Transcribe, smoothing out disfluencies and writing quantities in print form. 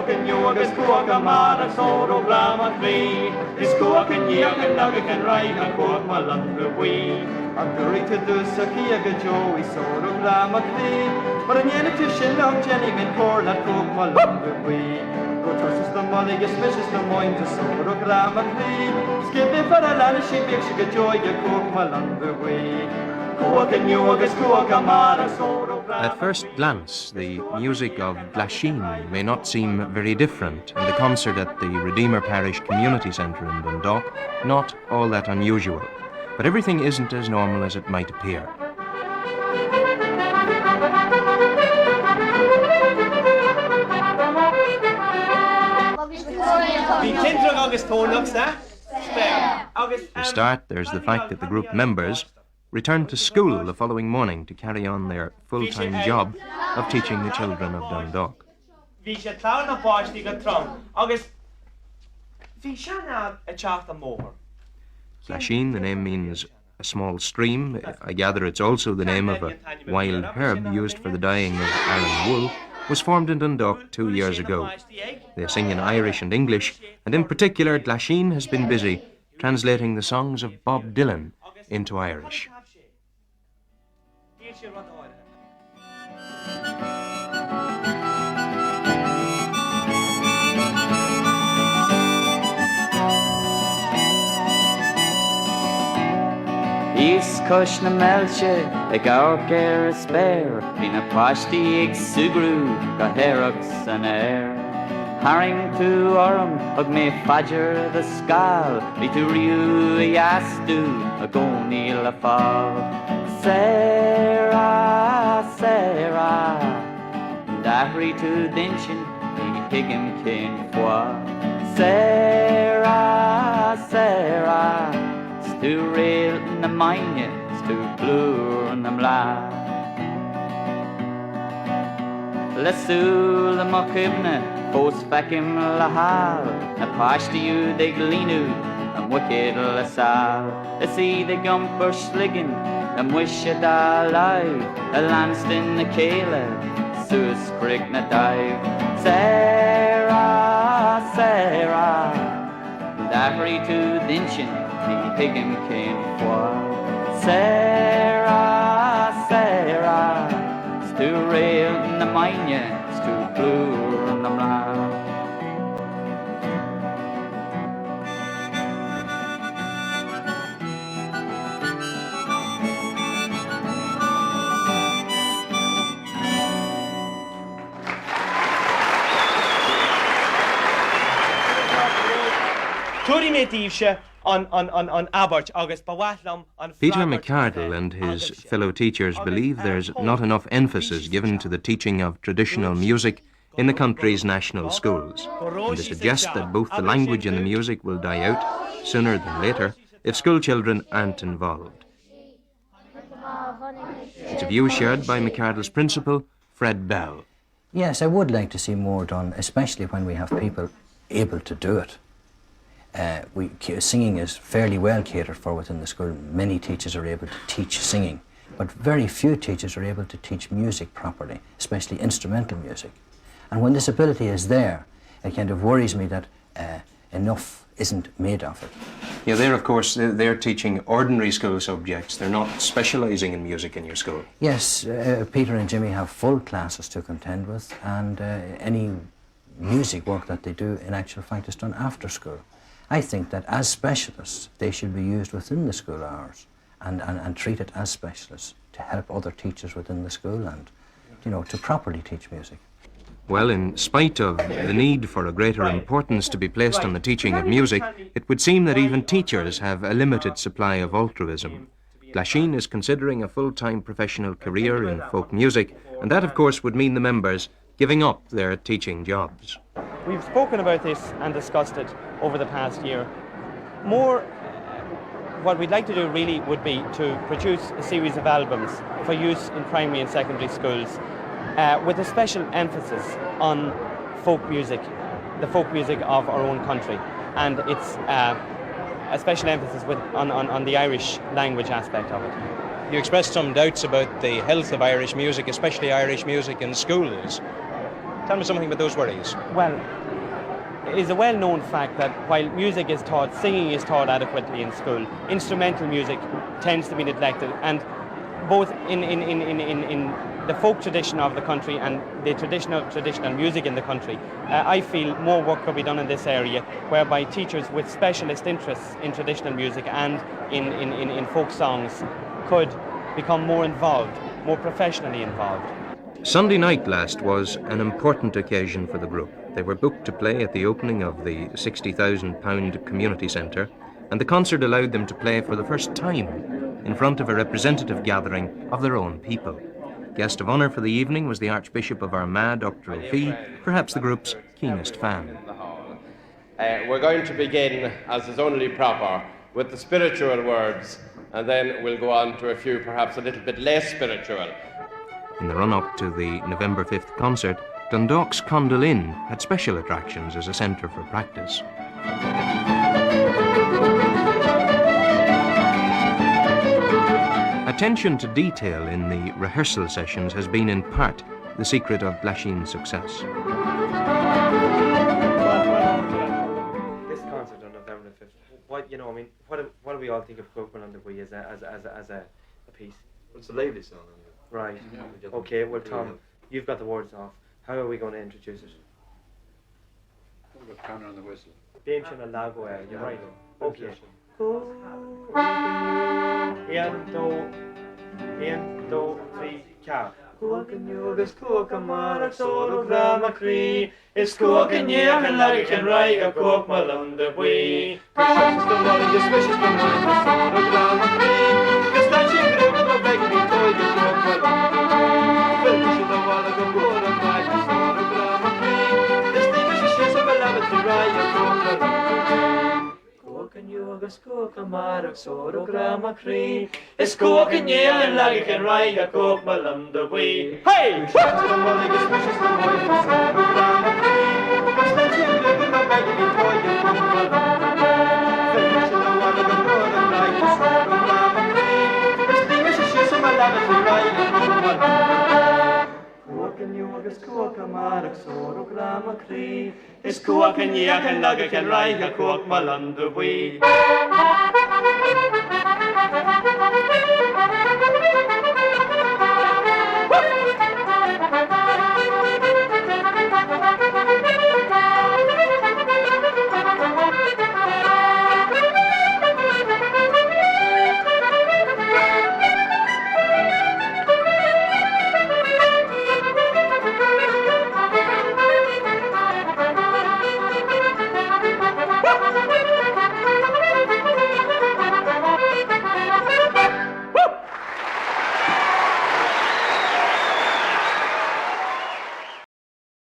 Squawking yoga, squawking mara, soro grama free. Squawking yoga, nugget and ride, and quack my lumber wee. I'm going to do Sakia Joey, soro grama free. But I'm yet to shin of Jenny and corn, and quack my lumber wee. Go tosses the molly, you smishes the mind, to soro grama free. Skip it for a land, she makes you get joy, you quack my lumber wee. At first glance, the music of Glasheen may not seem very different, and the concert at the Redeemer Parish Community Centre in Dundalk not all that unusual. But everything isn't as normal as it might appear. To start, there's the fact that the group members returned to school the following morning to carry on their full-time job of teaching the children of Dundalk. Glasheen, the name means a small stream. I gather it's also the name of a wild herb used for the dyeing of Aran wool, was formed in Dundalk 2 years ago. They sing in Irish and English, and in particular Glasheen has been busy translating the songs of Bob Dylan into Irish. Is kush na melche, ag ger a spare, Bhín a pastí ag sugru, go herachs an air. Haring to orm, ag me fadger the skal, Bhí to riu a yastu, a goni la fall. Sara, Sara, Dahri to dinshin, Bhí higim kin fwa. Sara, Sara, Stu rail na mine, stu glur na mla. Lesu la machibne, fos fekim la hal, na pashti u de glinu, am wicked la sal. See the gumper sliggin, am wish a da live, a Lanston na kele, sus crick na dive. Sara, Sara, Dahri to dinshin, Higgin came for Sara, Sara, Stu rail in the mine, Stu blue in the mla. Tuairi mé díobse on Abert agus Bawatlam on Peter McArdle and his fellow teachers believe there's not enough emphasis given to the teaching of traditional music in the country's national schools, and they suggest that both the language and the music will die out sooner than later if school children aren't involved. It's a view shared by McArdle's principal, Fred Bell. Yes, I would like to see more done, especially when we have people able to do it. Singing is fairly well catered for within the school. Many teachers are able to teach singing, but very few teachers are able to teach music properly, especially instrumental music. And when this ability is there, it kind of worries me that enough isn't made of it. Yeah, of course, they're teaching ordinary school subjects. They're not specialising in music in your school. Yes, Peter and Jimmy have full classes to contend with, and any music work that they do in actual fact is done after school. I think that as specialists, they should be used within the school hours and treated as specialists to help other teachers within the school and, to properly teach music. Well, in spite of the need for a greater importance to be placed on the teaching of music, it would seem that even teachers have a limited supply of altruism. Glasheen is considering a full-time professional career in folk music, and that, of course, would mean the members giving up their teaching jobs. We've spoken about this and discussed it over the past year. What we'd like to do really would be to produce a series of albums for use in primary and secondary schools with a special emphasis on folk music, the folk music of our own country. And it's a special emphasis on the Irish language aspect of it. You expressed some doubts about the health of Irish music, especially Irish music in schools. Tell me something about those worries. Well, it is a well-known fact that while music is taught, singing is taught adequately in school, instrumental music tends to be neglected, and both in the folk tradition of the country and the traditional music in the country, I feel more work could be done in this area, whereby teachers with specialist interests in traditional music and in folk songs could become more involved, more professionally involved. Sunday night last was an important occasion for the group. They were booked to play at the opening of the £60,000 community centre, and the concert allowed them to play for the first time in front of a representative gathering of their own people. Guest of honour for the evening was the Archbishop of Armagh, Dr. O'Fee, perhaps the group's keenest fan. We're going to begin, as is only proper, with the spiritual words, and then we'll go on to a few perhaps a little bit less spiritual. In the run-up to the November 5th concert, Dundalk's Kindlon had special attractions as a centre for practice. Attention to detail in the rehearsal sessions has been in part the secret of Glasheen's success. This concert on November 5th, what do we all think of Cookman on the Wii as a piece? It's a lively song. Right. Okay, well, Tom, you've got the words off. How are we going to introduce it? We've got Conor on the whistle. Beamshin and Lago, you're right. Okay. Ian, do, three, cow. Cocan yogas coca marak soro grama cree. It's cocan yeah and like can write a cook malunda we. Cause the money is vicious the money is soro grama cree. Cause that she grew no beg me toy the cook malunda. Finish the walla go good and buy the soro grama cree. This thing is she's a beloved to write a cook malunda. Cocan yogas coca marak soro grama cree. It's cocan yeah and like can write a cook malunda we. Hey! That's the money is vicious the money is soro grama cree. Cause that she grew no beg me toy the cook malunda. Finish the walla go good and buy the soro grama cree. This thing is she's a beloved to write a cook malunda. Cocan yogas coca marak soro grama cree. It's cocan yeah and like can write a cook malunda we.